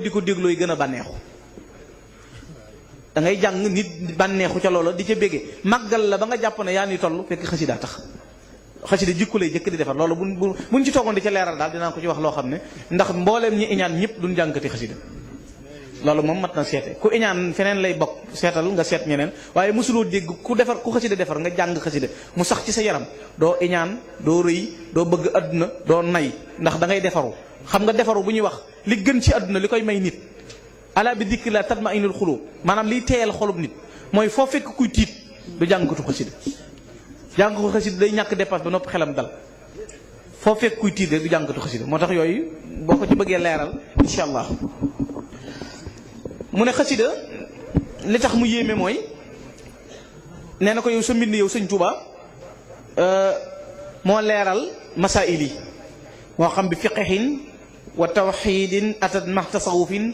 di ko déglooy gën a bànneexu da ngay jàng nit bànneexu ca loola di ca béggee màggal la ba nga jàpp ne yaa ni toll fekk xasida tax xasida jikko lay jëkk di defar loolu buñ ci toogoon di ca leeral daal dinaa ko ci wax loo xam ne ndax mbooleem ñi iñaan ñëpp duñ jàngati xasida loolu moom mat na seete ku iñaan feneen lay bokk seetal nga seet ñeneen waaye mosuloo dégg ku xasida defar nga jàng xasida mu sax ci sa yaram doo iñaan doo rëy doo bëgg adduna doo nay ndax da ngay defaru xam nga defaru bu ñuy wax li gën ci adduna li koy may nit ala bi dikri la tatma inul xulub maanaam liy teeyal xolub nit mooy foo fekk kuy tiit du jàngatu xasida jàng ko xasida day ñàkk dépasse ba noppi xelam dal foo fekk kuy tiit rek du jàngatu xasida moo tax yooyu boo ko ci bëggee leeral incha allah mu ne xasida li tax mu yéeme mooy nee na ko yow sa mbind yow sëñ Tuuba moo leeral masaa'il yi moo xam bi fiqhin wa tawxidin atat max tasawufin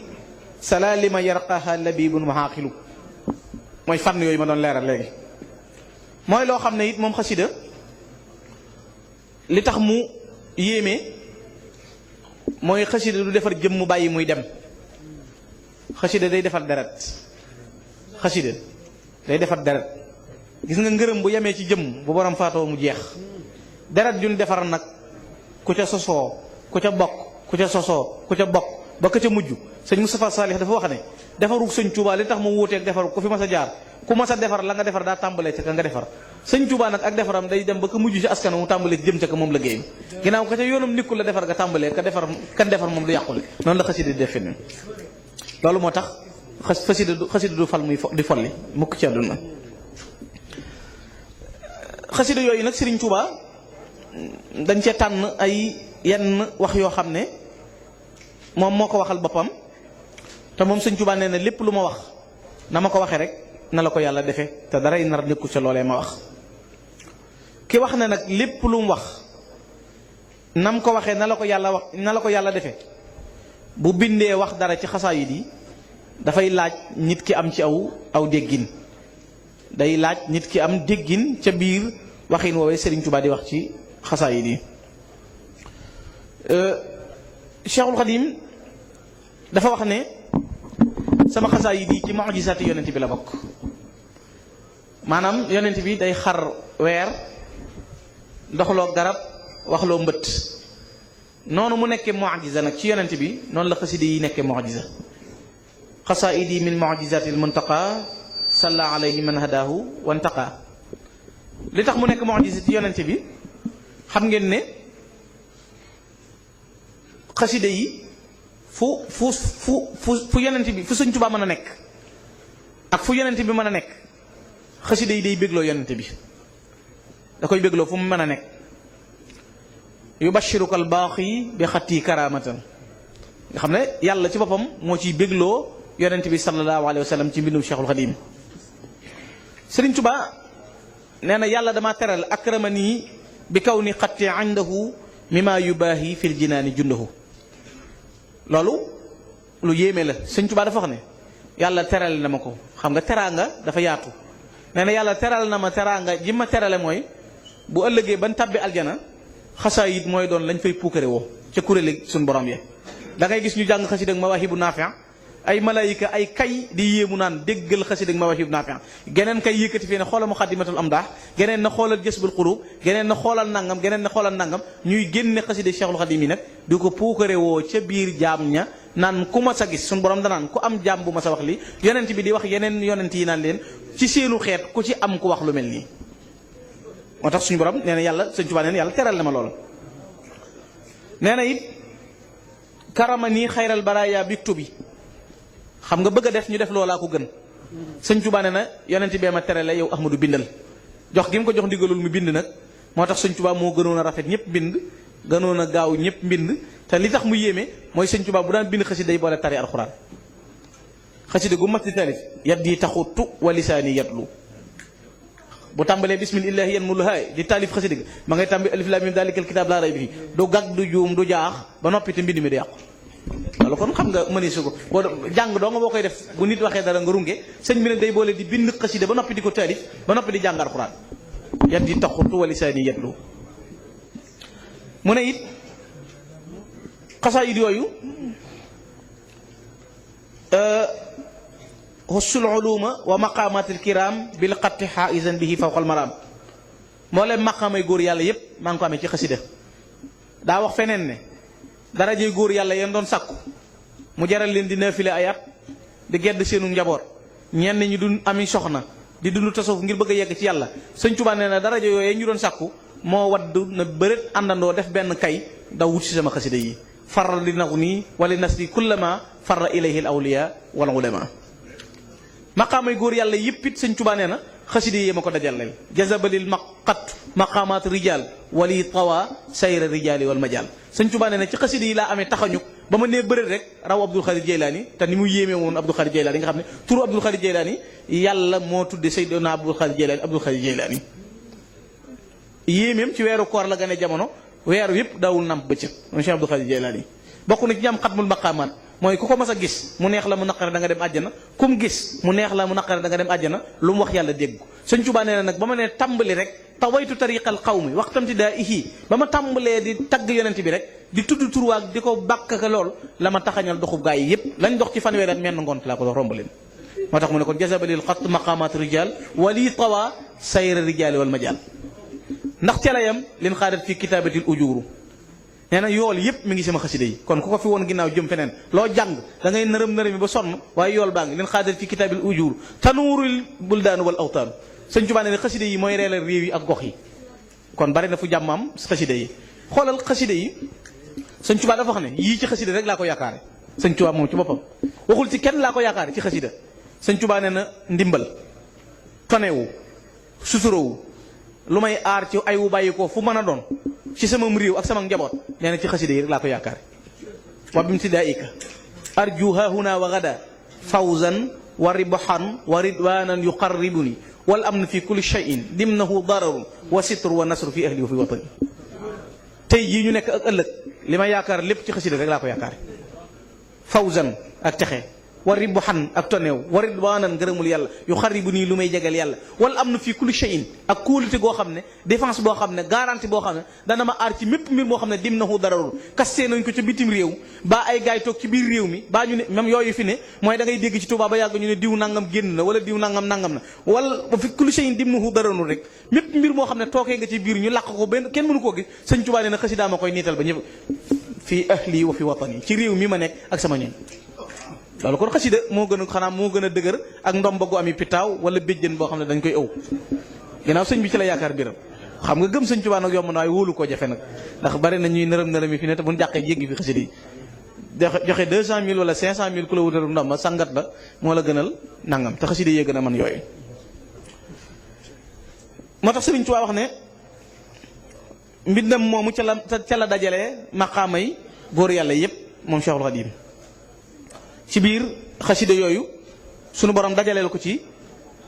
salalima yarqaha labibun wa xaaqilu mooy fànn yooyu ma doon leeral léegi mooy loo xam ne it moom xasida li tax mu yéeme mooy xasida du defar jëm mu bàyyi muy dem xasida day defar deret xasida day defar deret gis nga ngërëm bu yemee ci jëmm bu borom faatoo mu jeex deret juñ defar nag ku ca sosoo ku ca bokk ku ca sosoo ku ca bokk ba ka ca mujj sëñ Moustapha Salih dafa wax ne defaru sëñ Touba li tax mu wuuteeg defaru ku fi mas a jaar ku mas a defar la nga defar daa tàmbalee ca ka nga defar sëñ Touba nag ak defaram day dem ba ka mujj ci askan mu tàmbalee jëm ca ka moom la géeyam ginnaaw ka ca yoonam nikkul la defar nga tàmbalee ka defar moom du yàqule noonu la xasida di def fi loolu moo tax xasida du fal muy di folli mukk ci àdduna xasida yooyu nag Serigne Touba dañ cee tànn ay yenn wax yoo xam ne moom moo ko waxal boppam te moom Serigne Touba nee na lépp lu ma wax na ma ko waxee rek na la ko yàlla defee te daray nar nekkul ca loolee ma wax ki wax ne nag lépp lu mu wax nam ko waxee na la ko yàlla defee bu bindee wax dara ci xasaayid yi dafay laaj nit ki am ci aw déggin day laaj nit ki am déggin ca biir waxin woowee Serigne Touba di wax ci xasaayid yi Cheikhul Khadim dafa wax ne sama xasaayid yi ci mu'jizaati yonent bi la bokk maanaam yonent bi day xar weer ndoxloo garab waxloo mbëtt noonu mu nekkee mu'jiza nag ci yonent bi noonu la xasida yi nekkee mu'jiza xasaidi min mu'jizatil muntaqa salla alayhi man hadahu wantaqa li tax mu nekk mu'jiza ci yonent bi xam ngeen ne xasida yi fu yonent bi fu Sëñ Tuubaa mën a nekk ak fu yonent bi mën a nekk xasida yi day bégloo yonent bi da koy bégloo fu mu mën a nekk yubashiruka al baaqi bi xatti karamatan nga xam ne yàlla ci boppam moo ciy bégloo yonent bi sallallahu alayhi wa sallam ci mbindum Cheikhul Khadim Sëriñ Tuubaa nee na yàlla dama teral akramani bi kaw ni xatti indahu mimma yubaahi fil jinaani jundahu loolu lu yéeme la Sëriñ Tuubaa dafa wax ne yàlla teral na ma ko xam nga teraanga dafa yaatu nee na yàlla teral na ma teraanga ji ma terale mooy bu ëllëgee ban tàbbi aljana xasaayid mooy doon lañ fay puukare woo ca kuréeli suñ borom ye da ngay gis ñu jàng xasida ak mawaahibu naafi' ay malaayika ay kay di yéemu naan déggal xasida ak mawaahibu naafi' geneen kay yëkkati fii ne xoolal muqaddimatul amdah geneen na xoolal jësbul xurub geneen na xoolal nangam geneen na xoolal nangam ñuy génne xasida Cheikhul Khadim yi nag di ko puukare woo ca biir jaam ña naan ku ma sa gis suñ borom danaan ku am jaam bu ma sa wax li yonent bi di wax yeneen yonent yi naan leen ci seenu xeet ku ci am ku wax lu mel nii moo tax suñu borom nee na yàlla Sëñ Tuubaa nee na yàlla teral na ma lool nee na it karama nii xayral baraaya biktu bi xam nga bëgg a def ñu def loolaa ko gën Sëñ Tuubaa nee na yonent bee ma terale yow Ahmadu bindal jox gi mu ko jox ndigalul mu bind nag moo tax Sëñ Tuubaa moo gënoon a rafet ñëpp bind gënoon a gaaw ñëpp bind te li tax mu yéeme mooy Sëñ Tuubaa bu daan bind xasida day boole tari alxuraan xasida gu mat di tarif yat yi taxutu wa lisaani yatlu bu tàmbalee bismillahi yan mulu haay di taalif xasida gi ma ngay tàmbali alif laam miim daalikal kitaab laa rayba fiihi du gàgg du juum du jaax ba noppi te mbind mi du yàqu loolu kon xam nga mëni su ko boo jàng doo nga boo koy def bu nit waxee dara nga runge sëñ bi nag day boole di bind xasida ba noppi di ko taalif ba noppi di jàng alxuraan yat yi taxutu wa lisaani yatlu mu ne it xasaayid yooyu hussul uluma wa maqamatil kiram bil xatti xaaisan bihi fawqal maram moo leen maqaamay góor yàlla yépp maa ngi ko amee ci xasida daa wax feneen ne darajey góor yàlla yéen doon sàkku mu jaral leen di naafile ayat di gedd seenu njaboot ñenn ñi du ami soxna di dund tasawuf ngir bëgg a yegg ci yàlla sëñ Tuubaa nee na daraja yooyu ñu doon sàkku moo wadd na bëreet àndandoo def benn kay daw wut si sama xasida yi farra li naxu nii wala nasri kullama farra ilayhi al awliya wal ulama maqaamay góor yàlla yëpp it sëñ Tuubaa nee na xasida yi ma ko dajaleel jazabalil maqat maqaamaat rijal wali tawa sayra rijali wal majal sëñ Tuubaa nee na ci xasida yi laa amee taxañuk ba ma nee bëreet rek raw Abdul Xaadir Jeylaani te ni mu yéemee woon Abdul Xaadir Jeylaani nga xam ne turu Abdul Xaadir Jeylaani yàlla moo tudde Seydina Abdul Xaadir Jeylaani Abdul Xaadir Jeylaani yéemeem ci weeru koor la gane jamono weeru yëpp daawul namp bëccëg moom Cheikh Abdul Xaadir Jeylaani bokk na ci ñam xatmul maqaamaat mooy ku ko mas a gis mu neex la mu naqare da nga dem àjjana ku mu gis mu neex la mu naqare da nga dem àjjana lu mu wax yàlla dégg ko sëñ Tuubaa nee na nag ba ma nee tàmbali rek tawaytu tariqal qawmi waxtamti daa ihi ba ma tàmbalee di tagg yonent bi rek di tudd turwaag di ko bàkk ka lool la ma taxañal doxub gaa yi yëpp lañ dox ci fanweer ak menn ngont laa ko dox romb leen moo tax mu ne kon jazabalil xat maqamat rijal wali tawa sayra rijali wal majal ndax ca la yam leen xaadat fi kitaabatil ujuru nee na yool yëpp mi ngi sama xasida yi kon ku ko fi woon ginnaaw jëm feneen loo jàng da ngay nërëm nërëmi ba sonn waaye yool baa ngi leen xaadat fi kitaabil ujuru tanuurul buldaanu wal awtaanu sëñ Tuubaa ne xasida yi mooy reelal réew yi ak gox yi kon bari na fu jàmm am xasida yi xoolal xasida yi sëñ Tuubaa dafa wax ne yii ci xasida rek laa ko yaakaare sëñ Tuubaa moom ci boppam waxul ci kenn laa ko yaakaare ci xasida sëñ Tuubaa nee na ndimbal tonewu suturowu lu may aar ci ay wu bàyyi ko fu mën a doon ci sama réew ak sama njaboot nee na ci xasida yi rek laa ko yaakaare wa bimtidaika arju hahuna wa gada fawzan wa ribhan wa ridwanan yuqarribuni wal amn fi kulli shay'in dimnahu dararun wa sitru wa nasru fi ahli wa fi watani tey jii ñu nekk ak ëllëg li ma yaakaar lépp ci xasida rek laa ko yaakaare fawzan ak texe wa ribhan ak toneew wa ridwanan ngërëmul yàlla yu xaribu nii lu may jegal yàlla wal am na fii kulli shay'in ak kóolute goo xam ne défense boo xam ne garantie boo xam ne dana ma aar ci mépp mbir moo xam ne dimnahu dararun kastee nañ ko ca bitim réew baa ay gaay toog ci biir réew mi baa ñu ne même yooyu fi ne mooy da ngay dégg ci Tuubaa ba yàgg ñu ne diw nangam génn na wala diw nangam nangam na wala fi kulli shay'in dimnahu dararun rek mépp mbir moo xam ne tookee nga ci biir ñu làq ko benn kenn mënu koo gis sëñ Tuubaa nee na xasidaa ma koy niital ba ñëpp fii ahli wa fi watani ci réew mi ma nekk ak sama ñoñ loolu kon xasida moo gën a xanaa moo gën a dëgër ak ndomba gu ami pitaaw wala béjjën boo xam ne dañ koy ëw ginnaaw sëñ bi ci la yaakaar biram xam nga gëm sëñ Tuubaa nag yomb na waaye wóolu koo jafe nag ndax bari na ñuy nërëm yi fi ne te bu ñu jàqee jéggi fi xasida yi joxe 200 000 wala 500 000 ku la wutal ndomba sangat la moo la gënal nangam te xasida yee gën a mën yooyu moo tax Sëriñ Tuubaa wax ne mbindam moomu ca la dajalee maqaamay góor yàlla yépp moom Cheikhul Khadim ci biir xasida yooyu sunu borom dajaleel ko ci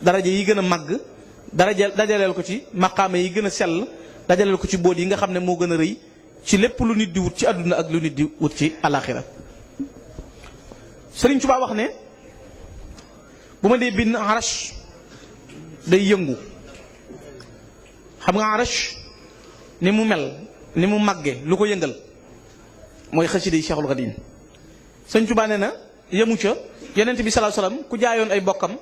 daraja yi gën a màgg dajaleel ko ci maqaama yi gën a sell dajaleel ko ci boot yi nga xam ne moo gën a rëy ci lépp lu nit di wut ci àdduna ak lu nit di wut ci alaxira Sëriñ Tuubaa wax ne bu ma dee bind arash day yëngu xam nga arash ni mu mel ni mu màgge lu ko yëngal mooy xasida yi Cheikhul Khadim Sëriñ Tuubaa nee na yemu ca yonent bi sallallahu alayhi wasallam ku jaayoon ay bokkam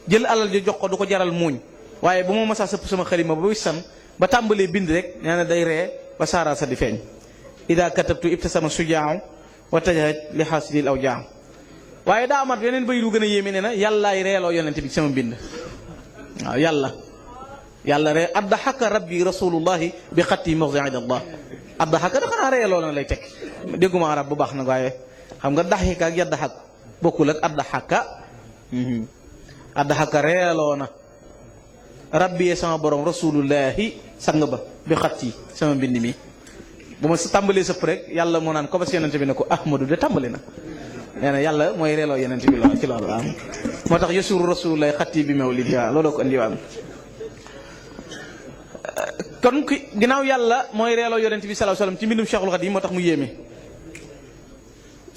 jël alal ji jox ko du ko jaral muuñ waaye bu ma masaa sëpp sama xalima ba wissan ba tàmbalee bind rek nee na day ree ba saara sa di feeñ ida katabtu ibtasama sujaaw wa tajahat li xaasidil aw jaaw waaye daa amat yeneen bay lu gën a yéeme nee na yàllaay reeloo yonent bi sama mbind waaw yàlla ree addaxaka rabbi rasulullahi bi xatti mawdi'id allah addaxaka da xanaa reeloo na lay teg dégguma arab bu baax nag waaye xam nga daxika ak yaddaxak bokkul ak addaxaka reeloo na rabbi sama borom rasulullahi sang ba bi xat yi sama mbind mi bu ma tàmbalee sëpp rek yàlla moo naan ko ba si yonente bi ne ko ahmadu de tàmbali na nee na yàlla mooy reeloo yonente bi lool ci loolu am moo tax yasuru rasulullahi xat yi bi mawlidi waaw looloo ko andiwaam kon ginnaaw yàlla mooy reeloo yonente bi sallallahu alayhi wasallam ci mbindum Cheikhul Khadim moo tax mu yéeme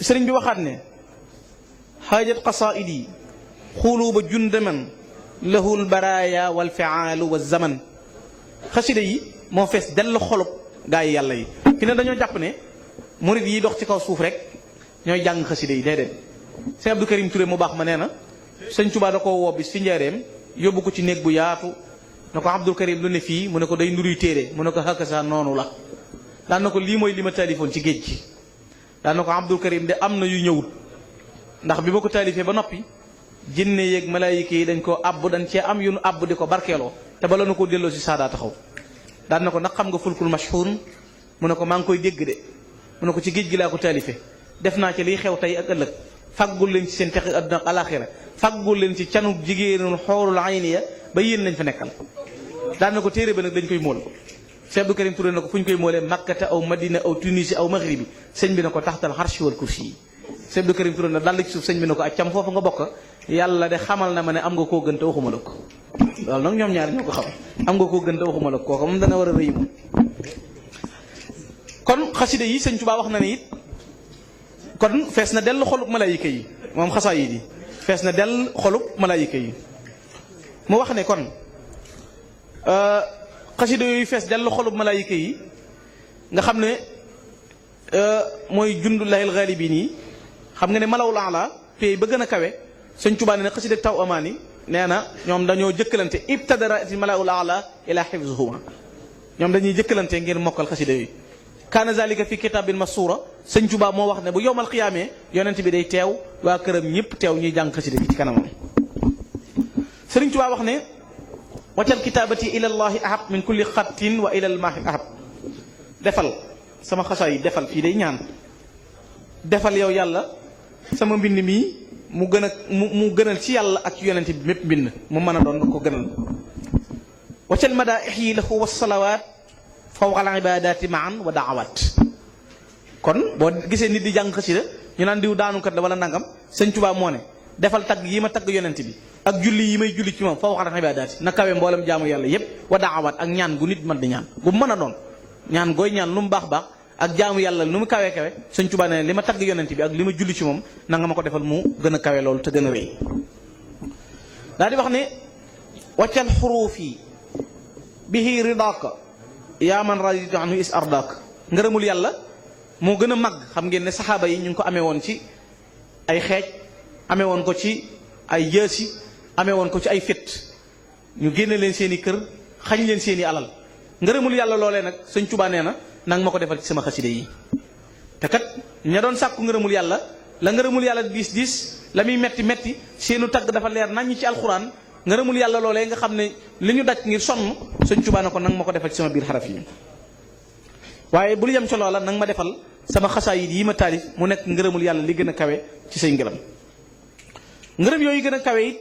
sëriñ bi waxaat ne xaajat qasaidi xuluuba jundaman lahul baraaya wal fiaalu wa zaman xasida yi moo fees dell xolub gaa yi yàlla yi fi ne dañoo jàpp ne murid yi dox ci kaw suuf rek ñooy jàng xasida yi déedéet sëñ Abdou Karim Touré mu baax ma nee na sëñ Tuubaa da koo woo bis fi njaareem yóbbu ko ci néeg bu yaatu na ko Abdou Karim lu ne fii mu ne ko day nuruy téere mu ne ko hakasa noonu la daan na ko lii mooy li ma taalifoon ci géej gi daan na ko Abdou Karim de am na yu ñëwut ndax bi ma ko taalifee ba noppi jinne yeeg malaayika yi dañ koo àbb dañ cee am yu nu àbb di ko barkeeloo te bala na koo delloo si saadaa taxaw daan na ko nag xam nga fulkul mashhuun mu ne ko maa ngi koy dégg de mu ne ko ci géej gi laa ko taalifee def naa ci liy xew tey ak ëllëg faggul leen ci seen texe àdduna ak alaxira faggul leen ci canuk jigéenul xoorul ayni ya ba yéen lañ fa nekkal daan na ko téere ba nag dañ koy móol Cheikh Abdou Karim Touré na ko fu ñu koy móolee Makkata aw Madina aw Tunisie aw Maghribi sëñ bi na ko taxtal arshi wal kursi yi Cheikh Abdou Karim Touré na dal ci suuf sëñ bi na ko ak cam foofu nga bokk yàlla de xamal na ma ne am nga koo gën te waxuma la ko loolu nag ñoom ñaar ñoo ko xam am nga koo gën te waxuma la ko kooku moom dana war a rëy moom kon xasida yi sëñ Tuubaa wax na ne it kon fees na dell xolub malaayika yi moom xasaayid yi fees na dell xolub malaayika yi mu wax ne kon xasida yooyu fees dell xolub malaayika yi nga xam ne mooy jundullahil ghalibin yi xam nga ne malawul ala pay ba gën a kawe sëñ Tuubaa ne xasida taw amaani nee na ñoom dañoo jëkkalante ibtadarati malawul ala ila hifzuhuma ñoom dañuy jëkkalante ngir mokkal xasida yooyu kaana zalika fi kitabin masura sëñ Tuubaa moo wax ne bu yowmal xiyaamee yonent bi day teew waa këram ñëpp teew ñuy jàng xasida gi ci kanamam sëriñ Tuubaa wax ne waccal kitabati ila llahi ahab min kulli xattin wa ila lmaahi ahab defal sama xasaa yi defal fii day ñaan defal yow yàlla sama mbind mii mu gënal ci yàlla ak ci yonent bi mépp mbind mu mën a doon nga ko gënal waccal madaih yi lahu wasalawaat fawqa al ibadati maan wa daawat kon boo gisee nit di jàng xasida ñu naan diw daanukat la wala nangam sëñ Tuubaa moo ne defal tagg yi ma tagg yonent bi ak julli yi may julli ci moom fawqa al ibadati na kawe mboolem jaamu yàlla yépp wa daawat ak ñaan gu nit mën di ñaan gu mën a doon ñaan gooy ñaan lu mu baax baax ak jaamu yàlla lu mu kawee kawe sëñ Tuubaa ne li ma tagg yonent bi ak li ma julli ci moom na nga ma ko defal mu gën a kawe loolu te gën a rëy daal di wax ne waccal xuruuf yi bihi ridaaka yaa man raditu anhu is ardaak ngërëmul yàlla moo gën a màgg xam ngeen ne saxaaba yi ñu ngi ko amee woon ci ay xeej amee woon ko ci ay jësi amee woon ko ci ay fit ñu génne leen seen i kër xañ leen seen i alal ngërëmul yàlla loolee nag sëñ Tuubaa nee na nanga ma ko defal ci sama xaside yi te kat ña doon sàkku ngërëmul yàlla la ngërëmul yàlla diis diis la muy metti metti seenu tagg dafa leer nañ ci alxuraan ngërëmul yàlla loolee nga xam ne li ñu daj ngir sonn sëñ Tuubaa ne ko nanga ma ko defal ci sama biir xaraf yi waaye bul yem ca loola nanga ma defal sama xasaayid yi ma taalif mu nekk ngërëmul yàlla li gën a kawe ci say ngërëm ngërëm yooyu gën a kawe it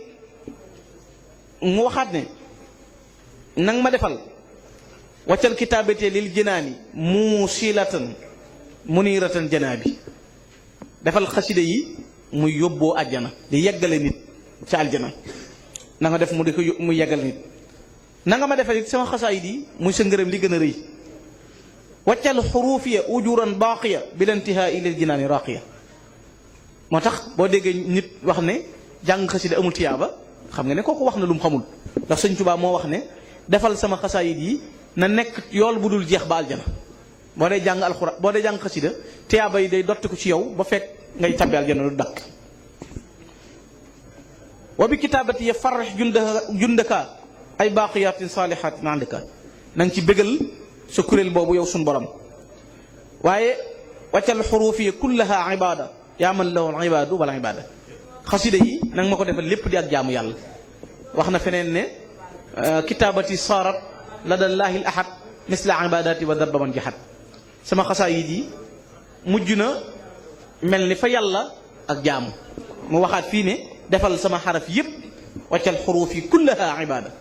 mu waxaat ne nanga ma defal waccal kitaabate lil jinaani muusilatan muniratan janaabi defal xasida yi muy yóbboo àjjana di yeggale nit ci aljana na nga def mu di ko muy yeggale nit na nga ma defal it sama xasaayid yi muy sa ngërëm li gën a rëy waccal xuruufiya ujuran baaqiya bil intihaa lil jinaani raaqiya moo tax boo déggee nit wax ne jàng xasida amul tiyaaba xam nga ne kooku wax na lu mu xamul ndax sëñ Tuubaa moo wax ne defal sama xasaayid yi na nekk yool bu dul jeex ba aljana boo dee jàng alxuraan boo dee jàng xasida tiyaaba yi day dotti ko ci yow ba fekk ngay tabbi aljana du dakk wa bi kitaabati ya farrix jundaka ay baaqiyatin saalihatin andaka na nga ci bégal sa kuréel boobu yow suñ borom waaye waccal xuruufi kullaha ibada yaa man lahu al ibadu wala ibada xasida yi nanga ma ko defal lépp di ak jaamu yàlla wax na feneen ne kitaabati saarat ladallaahi al ahad misla ibadati wa darba man jahat sama xasaayid yi mujj na mel ni fa yàlla ak jaamu mu waxaat fii ne defal sama xaraf yépp waccal xuruufi kullaha ibada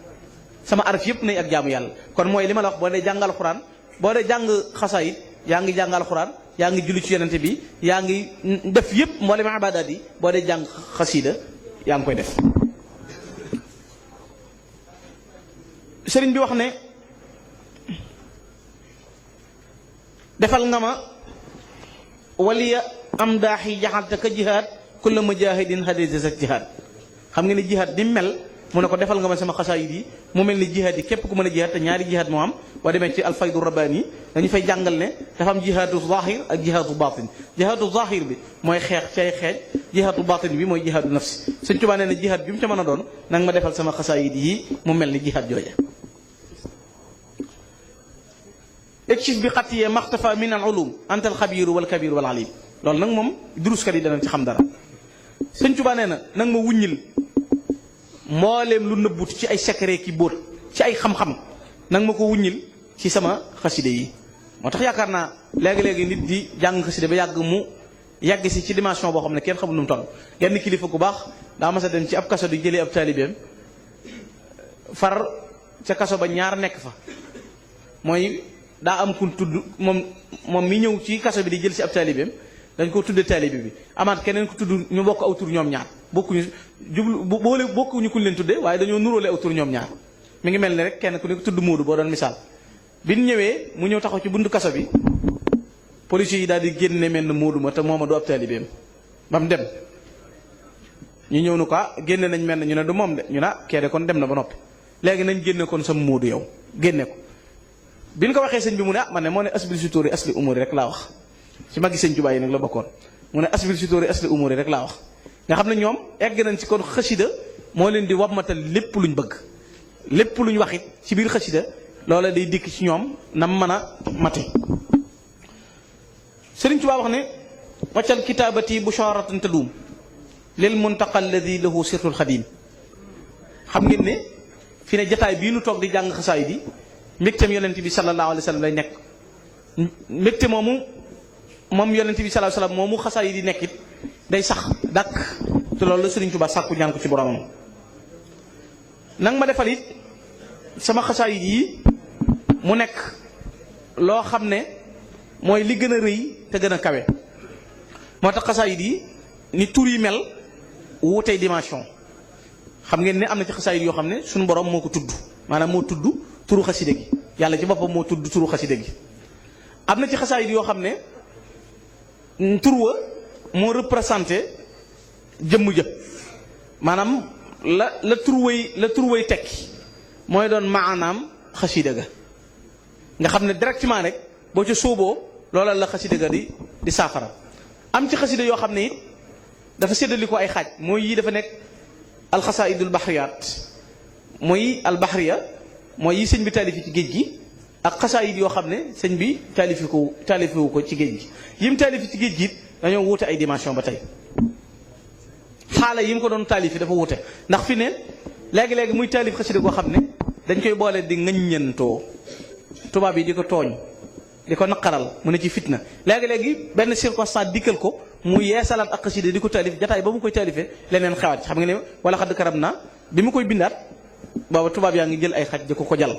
sama araf yëpp nay ak jaamu yàlla kon mooy li ma la wax boo dee jàng alxuraan boo dee jàng xasaayid yaa ngi jàng alxuraan yaa ngi julli ci yonente bi yaa ngi def yëpp mboolem ibaadaat yi boo dee jàng xasida yaa ngi koy def sëriñ bi wax ne defal nga ma waliya am daax yi jaxalte ka jihaad kulla mujahidin hadisa sa jihaad xam nga ne jihaad di mel mu ne ko defal nga ma sama xasaayid yi mu mel ni jihaad yi képp ku mën a jihaad te ñaari jihaad moo am boo demee ci alfaydu rabbaani yi dañu fay jàngal ne dafa am jihaadu zahir ak jihaadu batin. jihaadu zahir bi mooy xeex ci ay xeej, jihaadu batin bi mooy jihaadu nafsi. Sëñ Tuubaa nee na jihaad bi mu ca mën a doon nanga ma defal sama xasaayid yi mu mel ni jihaad jooje. ekshif bi xatiyee maxtafa min al ulum anta al xabiru wal kabiru wal alim. loolu nag moom duruskat yi danañ ci xam dara. Sëñ Tuubaa nee na nanga ma wuññil mbooleem lu nëbbut ci ay secret ki bóot ci ay xam-xam nanga ma ko wuññil ci sama xaside yi. moo tax yaakaar naa léegi-léegi nit di jàng xaside ba yàgg mu yàgg si ci dimension boo xam ne kenn xamul nu mu toll. genn kilifa gu baax daa mas a dem ci ab kaso di jëlee ab taalibeem far ca kaso ba ñaar nekk fa mooy daa am kun tudd moom mi ñëw ci kaso bi di jël si ab taalibeem dañ ko tudde taalibe bi amaat keneen ku tudd ñu bokk aw tur ñoom ñaar bokkuñu boole bokkuñu kuñ leen tudde waaye dañoo nuróole aw tur ñoom ñaar mi ngi mel ni rek kenn ku ne tudd Moodu boo doon misaal. bi ñu ñëwee mu ñëw taxaw ci buntu kaso bi policiers yi daal di génne mel ne Moodu ma te mooma du ab taalibeem ba mu dem ñu ñëw nu ko génne nañ mel ne ñu ne du moom de ñu ne kee de kon dem na ba noppi léegi nañ génne kon sam Moodu yow génne ko. bi ñu ko waxee sëñ bi mu ne man ne moo ne asbil sutóori asli umuri rek laa wax ci magi sëñ Tuubaa yi nag la bokkoon mu ne asbil sutóori asli umuri rek laa wax nga xam ne ñoom egg nañ ci kon xasida moo leen di wammatal lépp luñ bëgg lépp luñ wax it ci biir xasida loola day dikk ci ñoom nam mën a mate. Sëriñ Tuubaa wax ne waccal kitaabati busharatan tadum lil muntaqa alladi lahu sirtul xadim. xam ngeen ne fi ne jataay bii nu toog di jàng xasaay di mbégteem yonent bi sallallahu alayhi wa sallam lay nekk mbégte moom yonent bi sallallahu alayhi wa sallam moomu xasaay di nekkit day sax dàkk te loolu la Sëriñ Tuubaa sàkku ñaan ko ci boromam. nang ma defal it sama xasaayid yi mu nekk loo xam ne mooy li gën a rëy te gën a kawe. moo tax xasaayid yi ni tur yi mel wuutey dimension. xam ngeen ne am na ci xasaayid yoo xam ne suñu borom moo ko tudd maanaam moo tudd turu xaside gi yàlla ci boppam moo tudd turu xaside gi. am na ci xasaayid yoo xam ne tur wa moo représenté jëmm jë maanaam la tur way tekki mooy doon maanaam xasida ga nga xam ne directement rek boo ca sóoboo loola la xasida ga di saafara. am ci xasida yoo xam ne it dafa séddali ko ay xaaj mooy yii dafa nekk alxasaidul baxriyaat mooy albaxriya mooy yi sëñ bi taalifi ci géej gi ak xasaayid yoo xam ne sëñ bi taalifiwu ko ci géej gi yim taalifi ci géej gi it dañoo wuute ay dimension ba tey. xaala yi mu ko doon taalifi dafa wute ndax fi ne léegi-léegi muy taalif xasida koo xam ne dañ koy boole di ŋaññantoo tubaab yi di ko tooñ di ko naqaral mu ne ci fitna léegi-léegi benn circonstance dikkal ko mu yeesalaat ak xasida di ko taalif jataay ba mu koy taalifee leneen xewaat xam nga ne wala xadd karam naa bi mu koy bindaat booba tubaab yaa ngi jël ay xaj di ko jal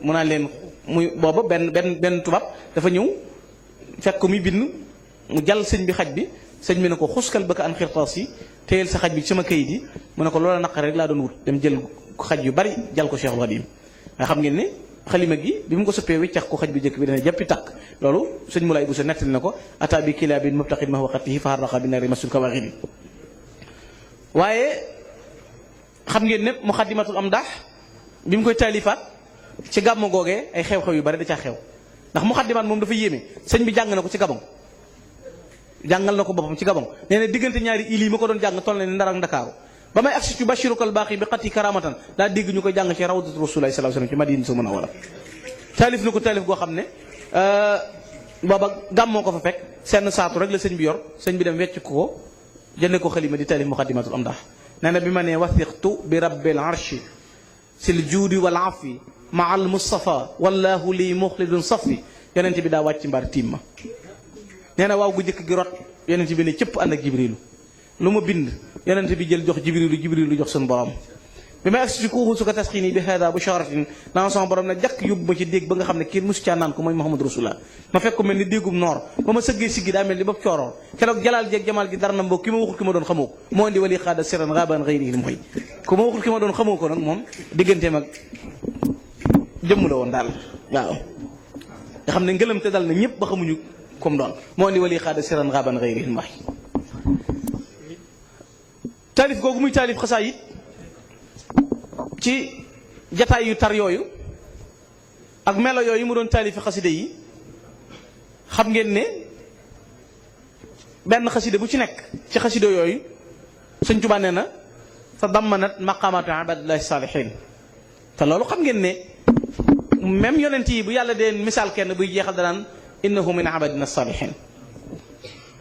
mu naan leen muy booba benn tubaab dafa ñëw fekk ko muy bind mu jal sëñ bi xaj bi sëñ bi ne ko xuskal bëgg an xirtaas yi téyel sa xaj bi sama kayit yi mu ne ko loola naqare rek laa doon wut dem jël xaj yu bari jal ko Cheikhul Khadim nga xam ngeen ne xalima gi bi mu ko soppee wiccax ko xaj bi jëkk bi dana jàppi takk loolu sëñ Moulay Bousso nettali na ko ata bi kilaabin mubtaqin ma waqatihi fa harraqa bi nari masul kawaxiri. waaye xam ngeen ne muxaddimatul amdah bi mu koy taalifaat ci gàmmu googee ay xew-xew yu bari da caa xew ndax muxaddimaat moom dafa yéeme sëñ bi jàng na ko ci Gabon jàngal na ko boppam ci Gabon nee na diggante ñaari îles yi ma ko doon jàng toll na ni Ndar ak Ndakaaru ba may agsi ci bashirukal baaxi bi xati karamatan daa dégg ñu koy jàng ci rawdatu rasulullahi sallallahu alayhi wasallam ci Madina su mën a wala taalif na ko taalif goo xam ne booba gàmmoo ko fa fekk seen saatu rek la sëñ bi yor sëñ bi dem wecc ko jënde ko xalima di taalif muqaddimatul amdah nee na bi ma nee wathiqtu bi rabbil arshi sil juudi wal afi ma al mustafa wallahu li muxlidun safi yonent bi daa wàcc mbar tiim ma nee na waaw gu njëkk gi rot yonent bi ne cëpp ànd ak jibrilu lu ma bind yonent bi jël jox jibrilu jox suñu borom bi may agsi ci kuuxul su ko tasxiini bi hada bu sharatin naan sama borom ne jàkk yóbbu ma ci déeg ba nga xam ne kenn musu caa naan ko mooy Muhammad Rasulullah ma fekk ko mel ni déegum noor ba ma sëggee siggi daa mel ni bopp cooroor keroog jalaal jeeg jamaal gi dara na mboo ki ma waxul ki ma doon xamoo ko moo indi wali xaada siran raban xëyri mooy ku ma waxul ki ma doon xamoo ko nag moom digganteem ak jëmm la woon daal waaw nga xam ne ngëlam te dal na ñëpp ba xamuñu comme doon moo indi wali xaada siran raban xëyri mooy taalif googu muy taalif xasaa yi ci jataay yu tar yooyu ak melo yooyu mu doon taalifi xaside yi xam ngeen ne benn xaside bu ci nekk ci xaside yooyu Sëñ Tuubaa nee na tadammanat maqaamaatu ibadillahi saalihin te loolu xam ngeen ne même yonent yi bu yàlla dee misaal kenn buy jeexal danaan innahu min ibadina saalihin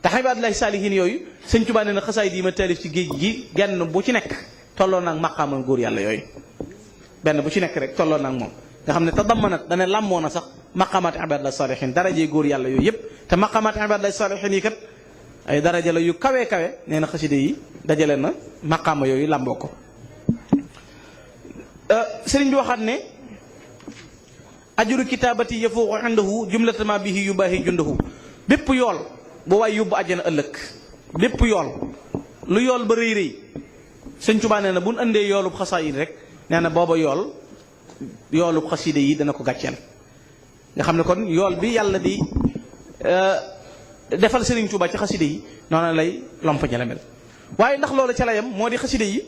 te ibadillahi saalihin yooyu Sëñ Tuubaa nee na xasaay yi ma taalif ci géej gi genn bu ci nekk tolloo naag maqaamal góor yàlla yooyu benn bu ci nekk rek tolloo naag moom nga xam ne tadammanat dana làmmoo na sax maqaamaati ibadillahi saalihin darajee góor yàlla yooyu yëpp te maqaamaati ibadillahi saalihin yi kat ay daraja la yu kawe kawe nee na xaside yi dajale na maqaama yooyu làmboo ko sëriñ bi waxaat ne ajuru kitaabati yafuuqu indahu jumlatama bihi yubaahi jundahu bépp yool bu waay yóbbu àjjana ëllëg bépp yool lu yool ba rëy rëy Sëñ Tuubaa nee na bu ñu andee yoolub xasaayid rek nee na booba yoolub xaside yi dana ko gàcceel nga xam ne kon yool bi yàlla di defal Sëriñ Tuubaa ci xaside yi noonu lay lomp ña la mel waaye ndax loolu ca la yam moo di xaside yi